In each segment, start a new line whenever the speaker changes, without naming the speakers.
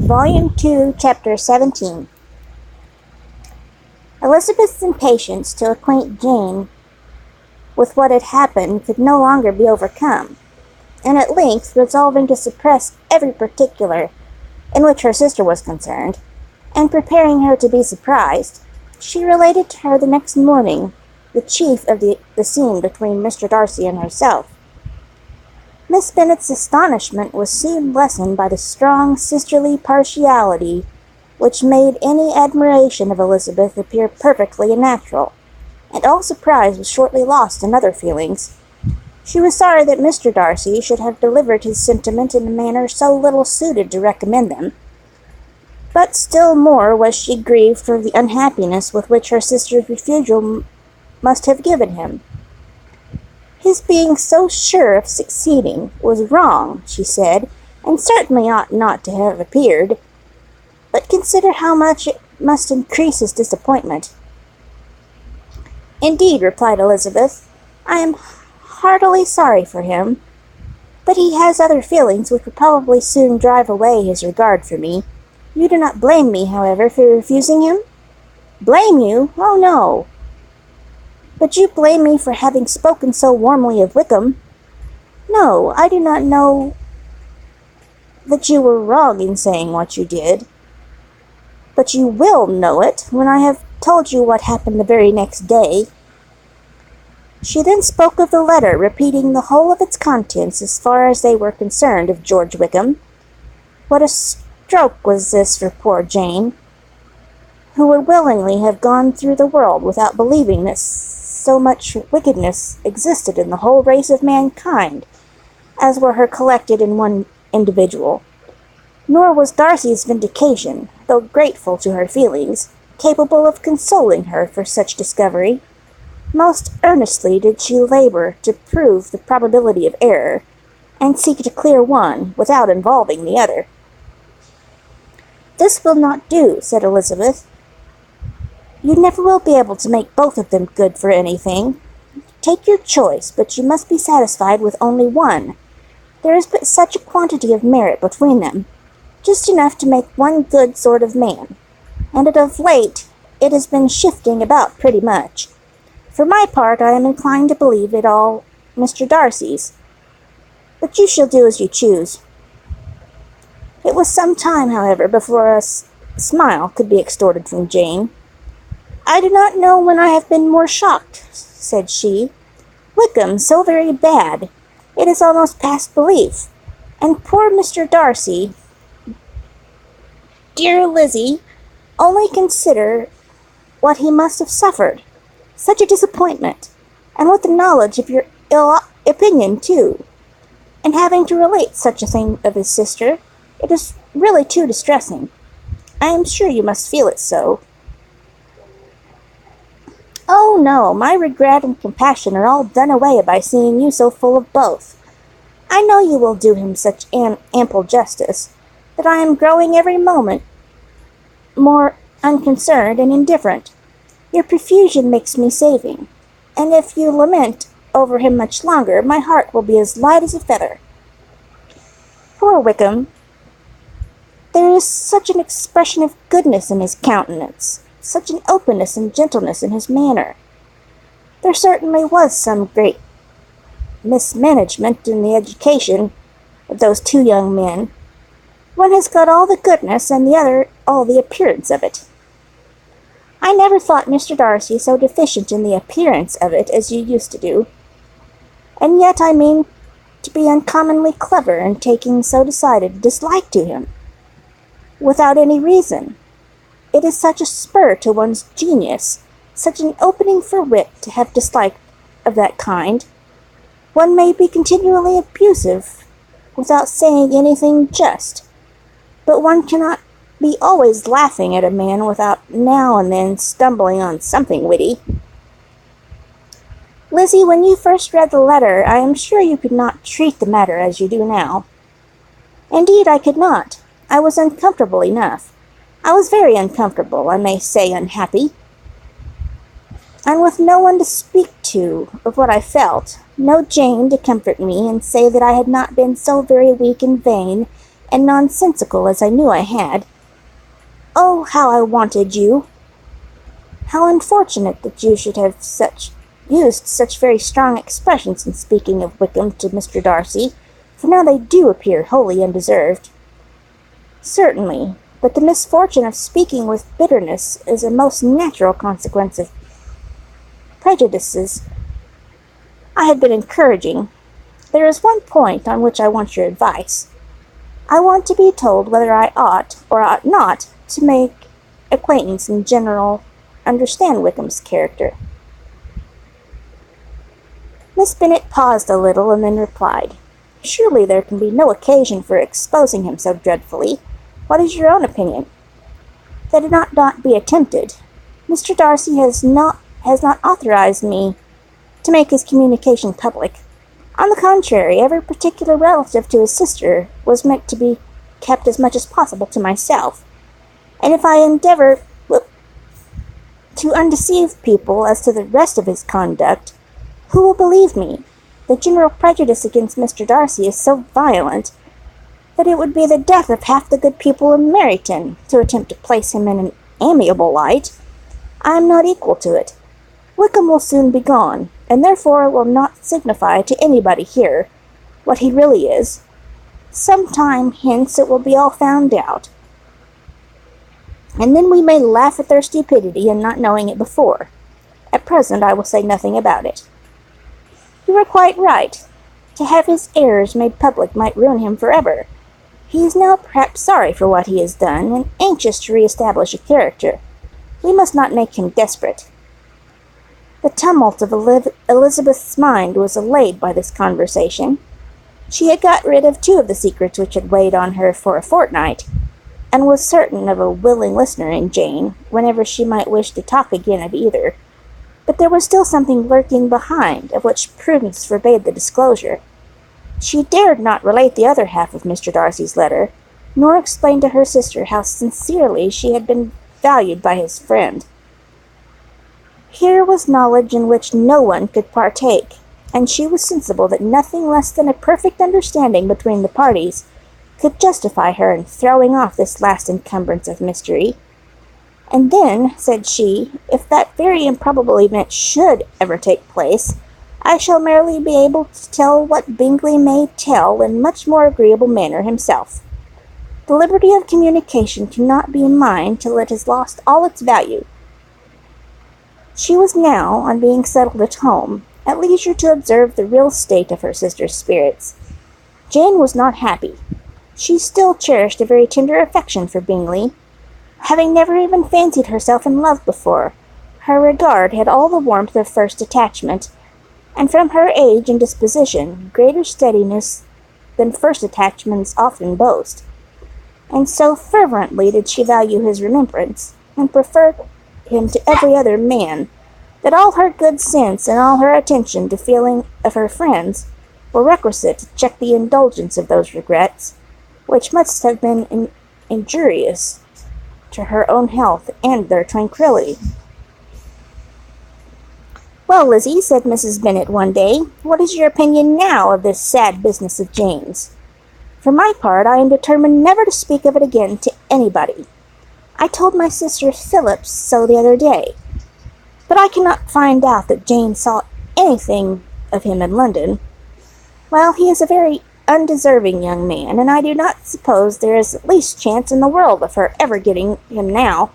Volume 2, Chapter 17. Elizabeth's impatience to acquaint Jane with what had happened could no longer be overcome, and at length, resolving to suppress every particular in which her sister was concerned, and preparing her to be surprised, she related to her the next morning the chief of the scene between Mr. Darcy and herself. Miss Bennet's astonishment was soon lessened by the strong sisterly partiality which made any admiration of Elizabeth appear perfectly unnatural, and all surprise was shortly lost in other feelings. She was sorry that Mr. Darcy should have delivered his sentiment in a manner so little suited to recommend them, but still more was she grieved for the unhappiness with which her sister's refusal must have given him. His being so sure of succeeding was wrong, she said, and certainly ought not to have appeared. But consider how much it must increase his disappointment. Indeed, replied Elizabeth, I am heartily sorry for him, but he has other feelings which will probably soon drive away his regard for me. You do not blame me, however, for refusing him? Blame you? Oh, no. But you blame me for having spoken so warmly of Wickham. No, I do not know that you were wrong in saying what you did. But you will know it when I have told you what happened the very next day. She then spoke of the letter, repeating the whole of its contents as far as they were concerned of George Wickham. What a stroke was this for poor Jane, who would willingly have gone through the world without believing that so much wickedness existed in the whole race of mankind, as were her collected in one individual. Nor was Darcy's vindication, though grateful to her feelings, capable of consoling her for such discovery. Most earnestly did she labor to prove the probability of error, and seek to clear one without involving the other. This will not do, said Elizabeth. You never will be able to make both of them good for anything. Take your choice, but you must be satisfied with only one. There is but such a quantity of merit between them, just enough to make one good sort of man, and of late it has been shifting about pretty much. For my part, I am inclined to believe it all Mr. Darcy's, but you shall do as you choose. It was some time, however, before a smile could be extorted from Jane. I do not know when I have been more shocked, said she. Wickham so very bad, it is almost past belief. And poor Mr. Darcy. Dear Lizzie, only consider what he must have suffered. Such a disappointment, and with the knowledge of your ill opinion, too. And having to relate such a thing of his sister, it is really too distressing. I am sure you must feel it so. Oh, no, my regret and compassion are all done away by seeing you so full of both. I know you will do him such ample justice, that I am growing every moment more unconcerned and indifferent. Your profusion makes me saving, and if you lament over him much longer, my heart will be as light as a feather. Poor Wickham! There is such an expression of goodness in his countenance, such an openness and gentleness in his manner. There certainly was some great mismanagement in the education of those two young men. One has got all the goodness, and the other all the appearance of it. I never thought Mr. Darcy so deficient in the appearance of it as you used to do, and yet I mean to be uncommonly clever in taking so decided a dislike to him, without any reason. It is such a spur to one's genius, such an opening for wit to have dislike of that kind. One may be continually abusive without saying anything just, but one cannot be always laughing at a man without now and then stumbling on something witty. Lizzie, when you first read the letter, I am sure you could not treat the matter as you do now. Indeed, I could not. I was uncomfortable enough. I was very uncomfortable, I may say unhappy, and with no one to speak to of what I felt, no Jane to comfort me and say that I had not been so very weak and vain and nonsensical as I knew I had. Oh, how I wanted you! How unfortunate that you should have used such very strong expressions in speaking of Wickham to Mr. Darcy, for now they do appear wholly undeserved. Certainly, but the misfortune of speaking with bitterness is a most natural consequence of prejudices I had been encouraging. There is one point on which I want your advice. I want to be told whether I ought or ought not to make acquaintance in general, understand Wickham's character. Miss Bennet paused a little and then replied, Surely there can be no occasion for exposing him so dreadfully. What is your own opinion? That it not be attempted. Mr. Darcy has not authorized me to make his communication public. On the contrary, every particular relative to his sister was meant to be kept as much as possible to myself. And if I endeavor to undeceive people as to the rest of his conduct, who will believe me? The general prejudice against Mr. Darcy is so violent that it would be the death of half the good people in Meryton to attempt to place him in an amiable light. I am not equal to it. Wickham will soon be gone, and therefore it will not signify to anybody here what he really is. Some time hence it will be all found out, and then we may laugh at their stupidity in not knowing it before. At present I will say nothing about it. You are quite right. To have his errors made public might ruin him forever. He is now perhaps sorry for what he has done, and anxious to re-establish a character. We must not make him desperate. The tumult of Elizabeth's mind was allayed by this conversation. She had got rid of 2 of the secrets which had weighed on her for a fortnight, and was certain of a willing listener in Jane, whenever she might wish to talk again of either. But there was still something lurking behind, of which prudence forbade the disclosure. She dared not relate the other half of Mr. Darcy's letter, nor explain to her sister how sincerely she had been valued by his friend. Here was knowledge in which no one could partake, and she was sensible that nothing less than a perfect understanding between the parties could justify her in throwing off this last encumbrance of mystery. And then, said she, if that very improbable event should ever take place, I shall merely be able to tell what Bingley may tell in much more agreeable manner himself. The liberty of communication cannot be mine till it has lost all its value. She was now, on being settled at home, at leisure to observe the real state of her sister's spirits. Jane was not happy. She still cherished a very tender affection for Bingley. Having never even fancied herself in love before, her regard had all the warmth of first attachment, and from her age and disposition, greater steadiness than first attachments often boast. And so fervently did she value his remembrance, and prefer him to every other man, that all her good sense and all her attention to feeling of her friends were requisite to check the indulgence of those regrets, which must have been injurious to her own health and their tranquillity. Well, Lizzie, said Mrs. Bennet one day, what is your opinion now of this sad business of Jane's? For my part, I am determined never to speak of it again to anybody. I told my sister Phillips so the other day, but I cannot find out that Jane saw anything of him in London. Well, he is a very undeserving young man, and I do not suppose there is the least chance in the world of her ever getting him now.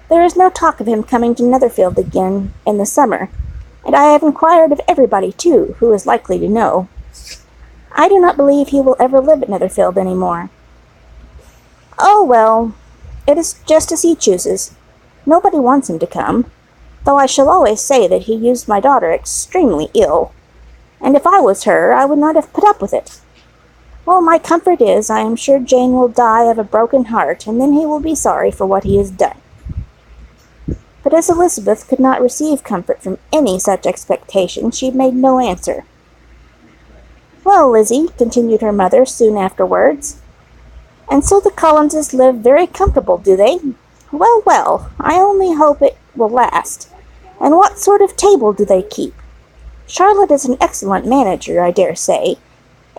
There is no talk of him coming to Netherfield again in the summer, and I have inquired of everybody, too, who is likely to know. I do not believe he will ever live at Netherfield any more. Oh, well, it is just as he chooses. Nobody wants him to come, though I shall always say that he used my daughter extremely ill, and if I was her, I would not have put up with it. Well, my comfort is, I am sure Jane will die of a broken heart, and then he will be sorry for what he has done. But as Elizabeth could not receive comfort from any such expectation, she made no answer. Well, Lizzie, continued her mother soon afterwards, and so the Collinses live very comfortable, do they? Well, well, I only hope it will last. And what sort of table do they keep? Charlotte is an excellent manager, I dare say.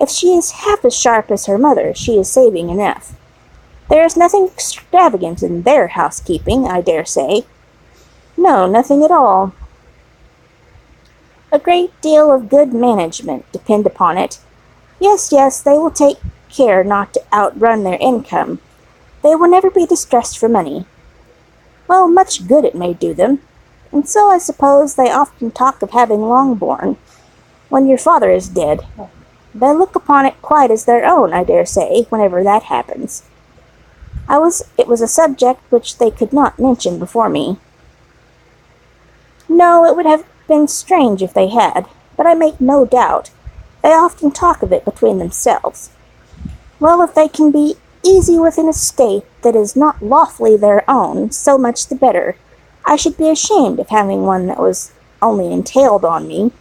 If she is half as sharp as her mother, she is saving enough. There is nothing extravagant in their housekeeping, I dare say. No, nothing at all. A great deal of good management, depend upon it. Yes, yes, they will take care not to outrun their income. They will never be distressed for money. Well, much good it may do them. And so I suppose they often talk of having Longbourn, when your father is dead. They look upon it quite as their own, I dare say, whenever that happens. It was a subject which they could not mention before me. No, it would have been strange if they had, but I make no doubt. They often talk of it between themselves. Well, if they can be easy with an estate that is not lawfully their own, so much the better. I should be ashamed of having one that was only entailed on me.